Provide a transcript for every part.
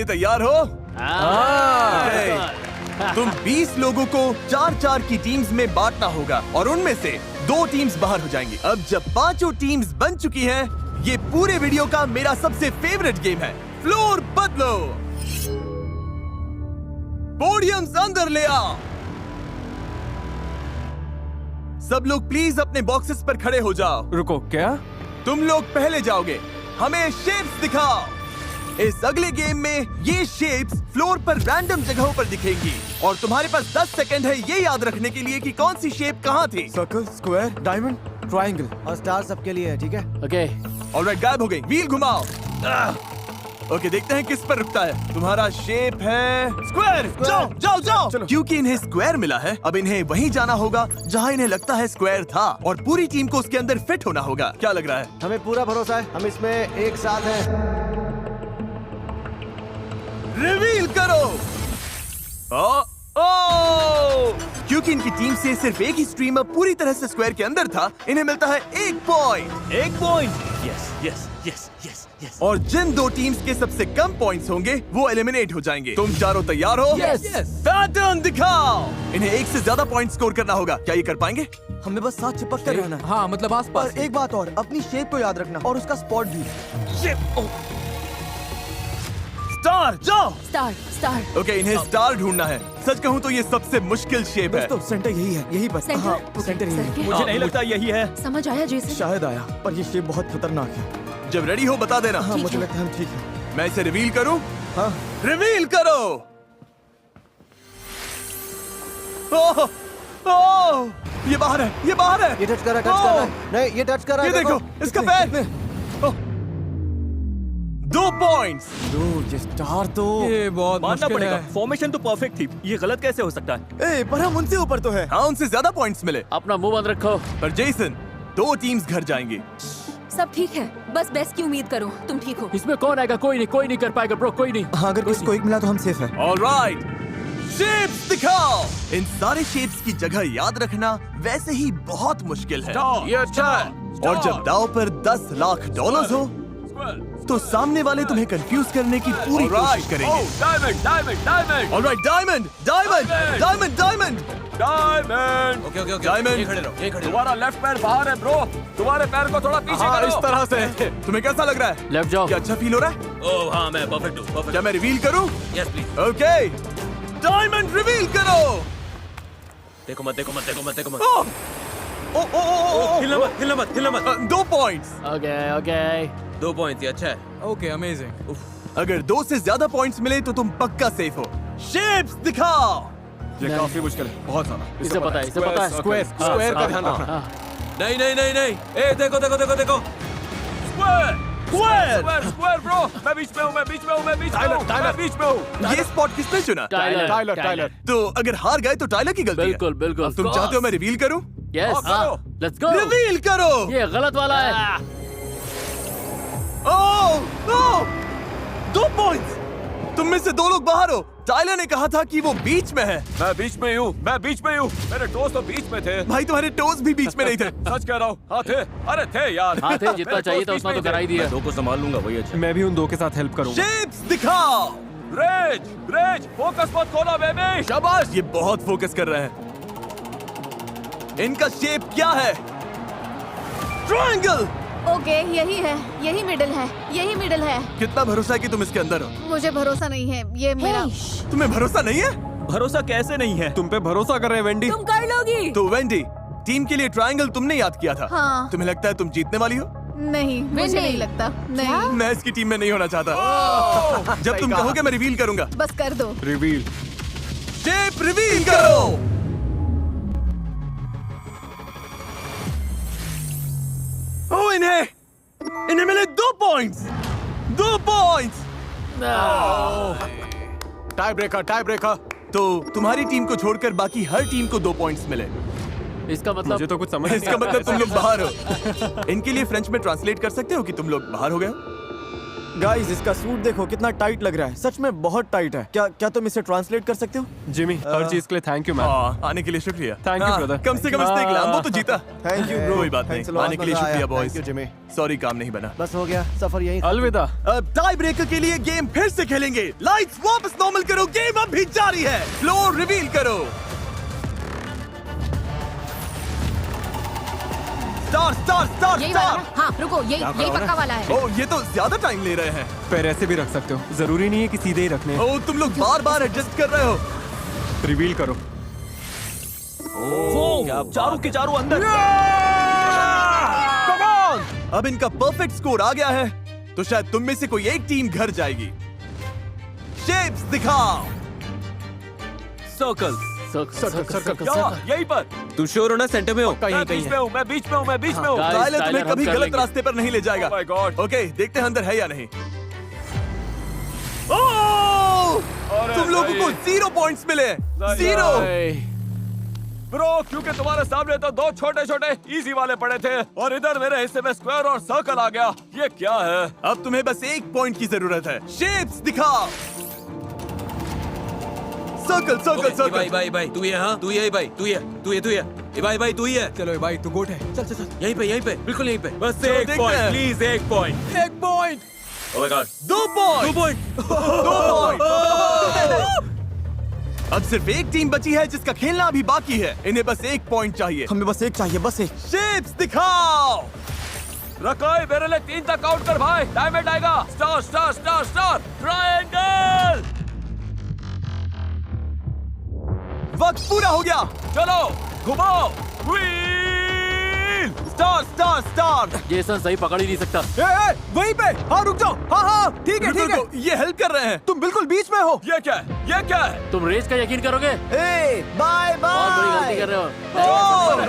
लिए तैयार हो? तुम 20 लोगों को 4-4 की टीम्स में बांटना होगा और उनमें से 2 टीम्स बाहर हो जाएंगी। अब जब 5 टीम्स बन चुकी हैं, ये पूरे वीडियो का मेरा सबसे फेवरेट गेम है, फ्लोर बदलो। पोडियम्स अंदर ले आओ। सब लोग प्लीज अपने बॉक्सेस पर खड़े हो जाओ। रुको, क्या? तुम लोग पहले जाओगे, हमें शेप्स दिखाओ। इस अगले गेम में ये शेप्स फ्लोर पर रैंडम जगहों पर दिखेंगी और तुम्हारे पास 10 सेकंड है ये याद रखने के लिए कि कौन सी शेप कहाँ थी। सर्कल, स्क्वायर, डायमंड, ट्रायंगल और स्टार सबके लिए है, ठीक है? ओके। ऑलराइट, गायब हो गई। व्हील घुमाओ। ओके, देखते हैं किस पर रुकता है। तुम्हारा शेप है स्क्वायर। जाओ जाओ जाओ। क्योंकि इन्हें स्क्वायर मिला है, अब इन्हें वहीं जाना होगा जहां इन्हें लगता है स्क्वायर था और पूरी टीम को उसके अंदर फिट होना होगा। क्या लग रहा है? हमें पूरा भरोसा है, हम इसमें एक साथ हैं। रिवील करो। ओ! क्योंकि इनकी टीम से सिर्फ एक ही स्ट्रीमर पूरी तरह से स्क्वायर के अंदर था, इन्हें मिलता है 1 point. 1 point. Yes yes yes yes yes. और जिन 2 टीम्स के सबसे कम पॉइंट्स होंगे वो एलिमिनेट हो जाएंगे। तुम चारों तैयार हो? Yes. पैटर्न दिखाओ। इन्हें 1 से ज्यादा पॉइंट स्कोर करना होगा। क्या ये कर पाएंगे? हमें बस साथ चिपक कर रहना है। हाँ, मतलब आसपास। और एक बात और, अपनी शेप को याद रखना और उसका स्पॉट भी। स्टार, जाओ। स्टार। ओके, इन्हें स्टार ढूंढना है। सच कहूँ तो ये सबसे मुश्किल शेप है। दोस्तों, सेंटर यही है, यही बस। सेंटर? हाँ, ओके, सेंटर यही है। सर्किल। मुझे नहीं लगता यही है। समझ आया जेसन? शायद आया, पर ये शेप बहुत खतरनाक है। जब रेडी हो बता देना। हाँ, ठीक मुझे है। लगता है हम ठीक हैं। मैं इसे रिवील करूं? हाँ। रिवील करो। ओह, ओह, ये बाहर है, ये बाहर है। ये टच कर रहा है। नहीं, ये टच कर रहा है। ये देखो, इसका पैर। 2 पॉइंट्स। ये स्टार तो ये बहुत मानना मुश्किल पड़ेगा, है। फॉर्मेशन तो परफेक्ट थी। ये गलत कैसे हो सकता है? पर हम उनसे ऊपर तो है। हाँ, उनसे ज्यादा पॉइंट्स मिले। अपना मुंह बंद रखो। पर जेसन, 2 टीम्स घर जाएंगी। सब ठीक है, बस बेस्ट की उम्मीद करो। तुम ठीक हो? इसमें कौन आएगा? कोई नहीं कर पाएगा ब्रो, कोई नहीं। हाँ, अगर किसी को एक मिला तो हम सेफ है। ऑलराइट, शेप्स दिखाओ। इन सारे शेप्स की जगह याद रखना वैसे ही बहुत मुश्किल है। ये अच्छा है। और जब दाव पर $10 लाख हो तो सामने वाले तुम्हें कंफ्यूज करने की पूरी कोशिश करेंगे। Diamond diamond diamond alright, diamond diamond diamond diamond diamond. Okay, diamond. तुम्हारा लेफ्ट पैर बाहर है ब्रो, तुम्हारे पैर को थोड़ा पीछे हाँ, करो। इस तरह से। तुम्हें कैसा लग रहा है? लेफ्ट जाओ। क्या अच्छा फील हो रहा है? ओह हाँ, मैं परफेक्ट हूँ, परफेक्ट। क्या मैं रिवील करूं? Yes please. Okay, diamond reveal करो। देखो मत देखो मत देखो मत देखो मत। ओह, ओ ओ ओ हिलना मत हिलना मत हिलना मत। 2 पॉइंट्स। ओके। 2 पॉइंट, ये अच्छा है। Okay, amazing. अगर 2 से ज्यादा पॉइंट्स मिले तो तुम पक्का सेफ हो। शेप्स दिखाओ। ये काफी मुश्किल है, बहुत ज्यादा। इसे पता है, इसे पता है। स्क्वायर, स्क्वायर का ध्यान रखना। नहीं नहीं नहीं नहीं। ए देखो देखो देखो देखो। Square square square bro. मैं बीच में हूँ, मैं बीच में हूँ, मैं बीच में हूँ, मैं बीच में हूँ। ये स्पॉट किसने चुना? टाइलर। तो अगर हार गए तो टाइलर की गलती है। बिल्कुल बिल्कुल। अब तुम चाहते हो मैं रिवील करूं? यस, करो। Let's go. रिवील करो। ये गलत वाला है। ओह, ओह, 2 पॉइंट्स। तुम में से 2 लोग बाहर हो। टाइलर ने कहा था कि वो बीच में है। मैं बीच में हूँ, मैं बीच में हूँ। मेरे दोस्त तो बीच में थे। भाई, तुम्हारे टोज भी बीच में नहीं थे। सच कह रहा हूँ। हाँ थे, अरे थे यार। हाँ थे, जितना मेरे चाहिए दोस्त था बीच उतना में तो ही थे। करा ही दिया। मैं 2 को संभाल लूंगा, वही अच्छा। मैं भी उन 2 के साथ हेल्प करूंगा। शेप्स दिखाओ। रेज रेज, फोकस मत खोना बेबी। शाबाश, ये बहुत फोकस कर रहे हैं। इनका शेप क्या है? ट्रायंगल। ओके, यही है, यही मिडिल है, यही मिडिल है। कितना भरोसा है कि तुम इसके अंदर हो? मुझे भरोसा नहीं है, ये मेरा। तुम्हें भरोसा नहीं है? भरोसा कैसे नहीं है? तुम पे भरोसा कर रहे हैं वेंडी। तुम कर लोगी। तो वेंडी, टीम के लिए ट्रायंगल तुमने याद किया था। हाँ। तुम्हें लगता है तुम जीतने वाली हो? नहीं, मुझे नहीं लगता। नहीं, मैं इसकी टीम में नहीं होना चाहता। जब तुम कहोगे मैं रिवील करूंगा। बस कर दो। रिवील। शेप रिवील करो। ओ, इन्हें मिले 2 पॉइंट्स। 2 पॉइंट्स। Tie breaker. तो तुम्हारी टीम को छोड़कर बाकी हर टीम को 2 पॉइंट्स मिले। इसका मतलब मुझे तो कुछ समझ नहीं इसका मतलब तुम लोग बाहर हो। इनके लिए फ्रेंच में ट्रांसलेट कर सकते हो कि तुम लोग बाहर हो गए हो? गाइस इसका सूट देखो कितना टाइट लग रहा है, सच में बहुत टाइट है। क्या क्या तुम इसे ट्रांसलेट कर सकते हो? जिमी हर चीज के लिए थैंक यू मैन। आने के लिए शुक्रिया। Thank you, हाँ, brother. कम से कम इसने एक लैम्बो तो जीता। Thank you bro. कोई बात नहीं, आने के लिए शुक्रिया बॉयज। जिमी। सॉरी काम नहीं बना। बस हो गया, सफर यही। अलविदा। अब टाई ब्रेकर के लिए गेम फिर से खेलेंगे। लाइट्स वापस नॉर्मल करो, गेम अब भी जारी है। फ्लोर रिवील करो। स्टार स्टार स्टार यही वाला स्टार। ना? हाँ रुको, यही पक्का वाला है। ओ ये तो ज्यादा टाइम ले रहे हैं। पैर ऐसे भी रख सकते हो, जरूरी नहीं है कि सीधे ही रखने। ओ तुम लोग बार बार एडजस्ट कर रहे हो। रिवील करो। चारों के चारों अंदर। Come on! अब इनका परफेक्ट स्कोर आ गया है, तो शायद तुम में से कोई एक टीम घर जाएगी। शेप्स दिखाओ। Circle circle. यहीं पर। तुम श्योर हो ना सेंटर में हो? मैं बीच में हूँ, मैं बीच में हूँ, मैं बीच में हूँ। Guys, टाइलर तुम्हें टाइलर, हम कभी कर गलत लेंगे। रास्ते पर नहीं ले जाएगा। Oh my God. ओके देखते हैं अंदर है या नहीं। ओह! तुम लोगों को 0 पॉइंट्स मिले। 0। ब्रो क्योंकि तुम्हारे सामने तो दो छोटे छोटे इजी वाले पड़े थे और इधर मेरे हिस्से में स्क्वायर और सर्कल आ गया। ये क्या है? अब तुम्हें बस 1 पॉइंट की जरूरत है। शेप्स दिखाओ। सर्कल सर्कल भाई सर्कल। भाई तू ये, हाँ तू ये भाई, तू ये ए भाई तू ही है। चलो भाई तू गोट है। चल चल चल। यहीं पे बिल्कुल यहीं पे। बस चलो एक देखते पॉइंट हैं। प्लीज, एक पॉइंट। एक point. Oh my God. 2 point. 2 point. अब सिर्फ एक टीम बची है जिसका खेलना अभी बाकी है। इन्हें बस 1 पॉइंट चाहिए। हमें बस एक चाहिए, बस एक। शेप्स दिखाओ। रकाई मेरे लिए 3 तक काउंट कर भाई। डायमंड आएगा। Star star star star triangle. वक्त पूरा हो गया। चलो घुमाओ। Wheel. Star star star. Jason सही पकड़ ही नहीं सकता। वहीं पे। हाँ रुक जाओ। हाँ हाँ ठीक है ठीक है। रुको, ये हेल्प कर रहे हैं। तुम बिल्कुल बीच में हो। ये क्या है? ये क्या है? तुम रेस का यकीन करोगे? ए बाय बहुत बड़ी गलती बाय। कर रहे हो। बाय, बड़ी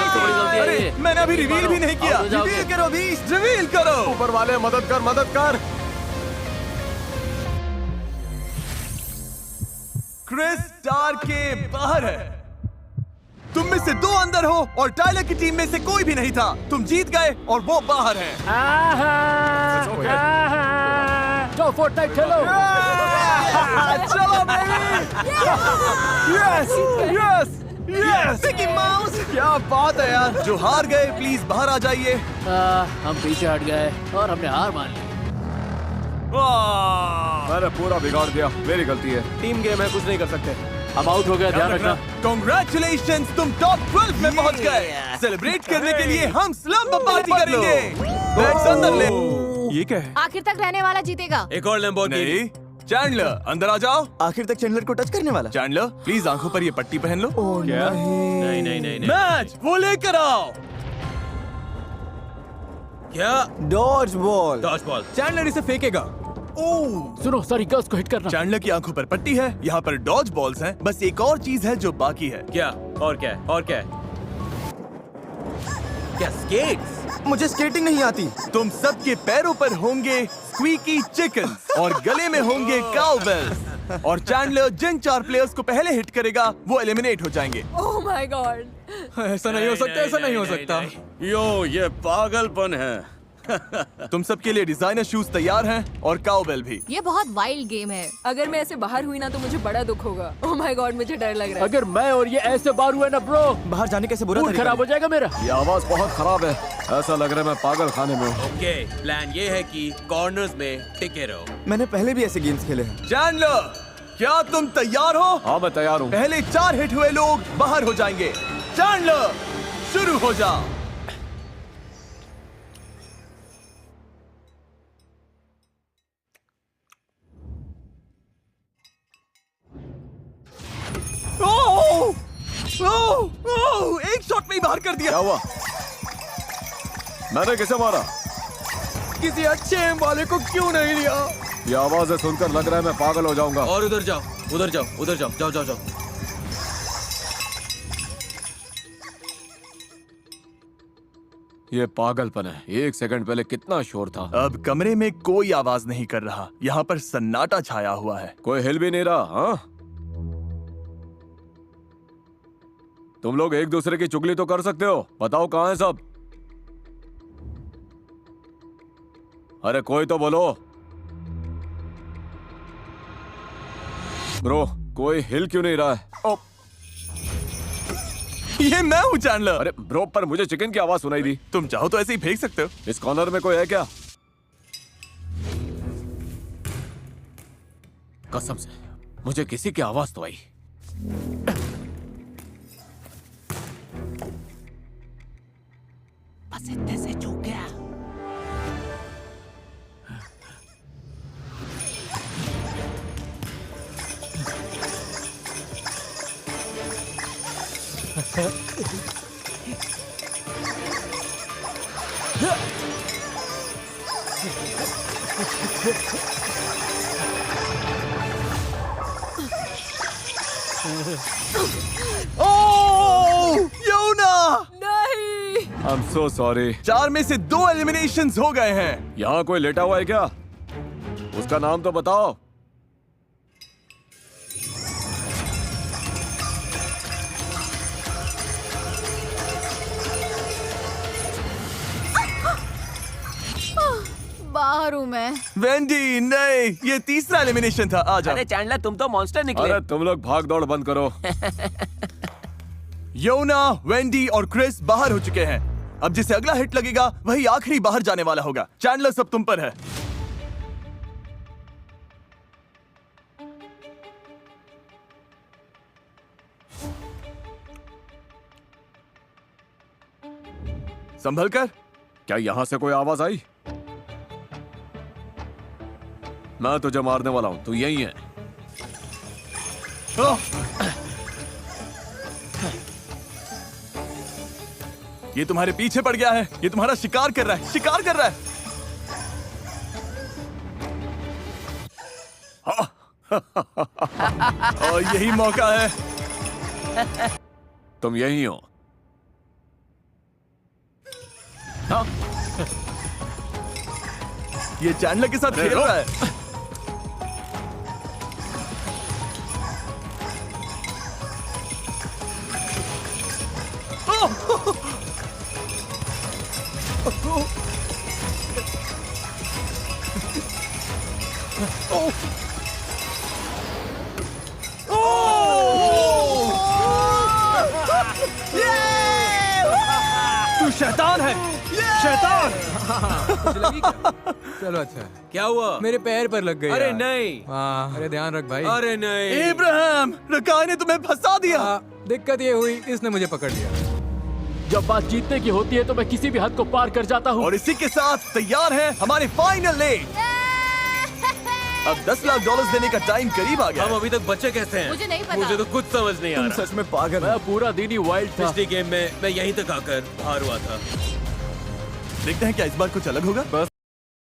गलती है अरे ये। मैंने अभी रिवील भी नहीं किया। आओ, जाओगे। रिवील करो बीच। रिवील करो। ऊपर वाले मदद कर मदद कर। क्रिस स्टार के बाहर है। तुम में से 2 अंदर हो और टाइलर की टीम में से कोई भी नहीं था। तुम जीत गए और वो बाहर है। जाओ फोर्टनाइट खेलो। चलो yes yes yes. Mickey mouse, क्या बात है यार। जो हार गए प्लीज बाहर आ जाइए। हम पीछे हट गए और हमने हार मान ली। मैंने पूरा बिगाड़ दिया, मेरी गलती है। टीम गेम है, कुछ नहीं कर सकते। हम आउट हो गए, ध्यान रखना। Congratulations, तुम टॉप 12 में पहुंच गए। सेलिब्रेट करने के लिए हम स्लम्प पार्टी करेंगे। बैग्स अंदर ले। ये क्या है? आखिर तक रहने वाला जीतेगा। एक और लैम्बोर्गिनी। नहीं, चैंडलर अंदर आ जाओ। आखिर तक चैंडलर को टच करने वाला। चैंडलर प्लीज आंखों पर ये पट्टी पहन लो। क्या? नहीं। मैच वो लेकर आओ। क्या? Dodge ball. Dodge ball. Chandler इसे फेंकेगा। सुनो सॉरी, गर्ल्स को हिट करना। चैंडलर की आंखों पर पट्टी है, यहाँ पर डॉज बॉल्स हैं। बस एक और चीज है जो बाकी है। क्या? और क्या है? और क्या है? क्या स्केट्स? मुझे स्केटिंग नहीं आती। तुम सबके पैरों पर होंगे स्क्वीकी चिकन और गले में होंगे काउबेल्स। और चैंडलर जिन 4 प्लेयर्स को पहले हिट करेगा वो एलिमिनेट हो जाएंगे। Oh my God. ऐसा नहीं हो सकता, ऐसा नहीं हो सकता। यो ये पागलपन है। तुम सबके लिए डिजाइनर शूज तैयार हैं और काउबेल भी। ये बहुत वाइल्ड गेम है। अगर मैं ऐसे बाहर हुई ना तो मुझे बड़ा दुख होगा। ओह माय गॉड, मुझे डर लग रहा है। अगर मैं और ये ऐसे बार हुए ना ब्रो, बाहर जाने कैसे बुरा मूड तरीका खराब हो जाएगा मेरा। ये आवाज बहुत खराब है, ऐसा लग रहा है मैं पागल खाने में हूँ। ओके, प्लान ये है कि कॉर्नर्स में टिके रहो। मैंने पहले भी ऐसे गेम्स खेले हैं। चैंडलर क्या तुम तैयार हो? हाँ मैं तैयार हूँ। पहले 4 हिट हुए लोग बाहर हो जाएंगे। चैंडलर शुरू हो जा। एक शॉट में ही बाहर कर दिया। क्या हुआ? मैंने किसे मारा? किसी अच्छे एम वाले को क्यों नहीं लिया? ये आवाजें सुनकर लग रहा है मैं पागल हो जाऊंगा। और उधर जाओ, जाओ। ये पागलपन है। 1 सेकंड पहले कितना शोर था। अब कमरे में कोई आवाज नहीं कर रहा। यहाँ पर सन्नाटा छाया हुआ है। कोई हिल भी नहीं रहा। हाँ, तुम लोग एक दूसरे की चुगली तो कर सकते हो। बताओ कहाँ है सब? अरे कोई तो बोलो। ब्रो, कोई हिल क्यों नहीं रहा है? ओ, ये मैं हूँ चैंडलर। अरे ब्रो, पर मुझे चिकन की आवाज सुनाई दी। तुम चाहो तो ऐसे ही फेंक सकते हो। इस कॉर्नर में कोई है क्या? कसम से मुझे किसी की आवाज तो आई। बस इतने से चूक गया। ओह योना, नहीं। I am so sorry. 4 में से 2 एलिमिनेशंस हो गए हैं। यहाँ कोई लेटा हुआ है क्या? उसका नाम तो बताओ। बाहर हूँ मैं। वेंडी नहीं, ये तीसरा एलिमिनेशन था। आ जाओ। अरे चैंडलर, तुम तो मॉन्स्टर निकले। अरे तुम लोग भाग दौड़ बंद करो। योना, वेंडी और क्रिस बाहर हो चुके हैं। अब जिसे अगला हिट लगेगा वही आखिरी बाहर जाने वाला होगा। चैंडलर, सब तुम पर है। संभल कर। क्या यहाँ से कोई आवाज आई? मैं तुझे मारने वाला हूँ, तू यही है। ओह! ये तुम्हारे पीछे पड़ गया है। ये तुम्हारा शिकार कर रहा है, शिकार कर रहा है। और यही मौका है। तुम यही हो। ये चैंडलर के साथ खेल रहा है। तू शैतान है, शैतान। चलो अच्छा, क्या हुआ? मेरे पैर पर लग गई। अरे यार। नहीं। हाँ, अरे ध्यान रख भाई। अरे नहीं। इब्राहिम, रकाय ने तुम्हें फंसा दिया। दिक्कत ये हुई, इसने मुझे पकड़ लिया। जब बात जीतने की होती है तो मैं किसी भी हद को पार कर जाता हूँ। और इसी के साथ तैयार है हमारे फाइनल लेग। अब $10 लाख देने का टाइम करीब आ गया। हम अभी तक बच्चे कैसे हैं? मुझे नहीं पता। मुझे तो कुछ समझ नहीं आ तुम रहा। सच में पागल हो। मैं पूरा दिन ही वाइल्ड था। पिछली गेम में मैं यहीं तक आकर हार हुआ था। देखते हैं क्या इस बार कुछ अलग होगा।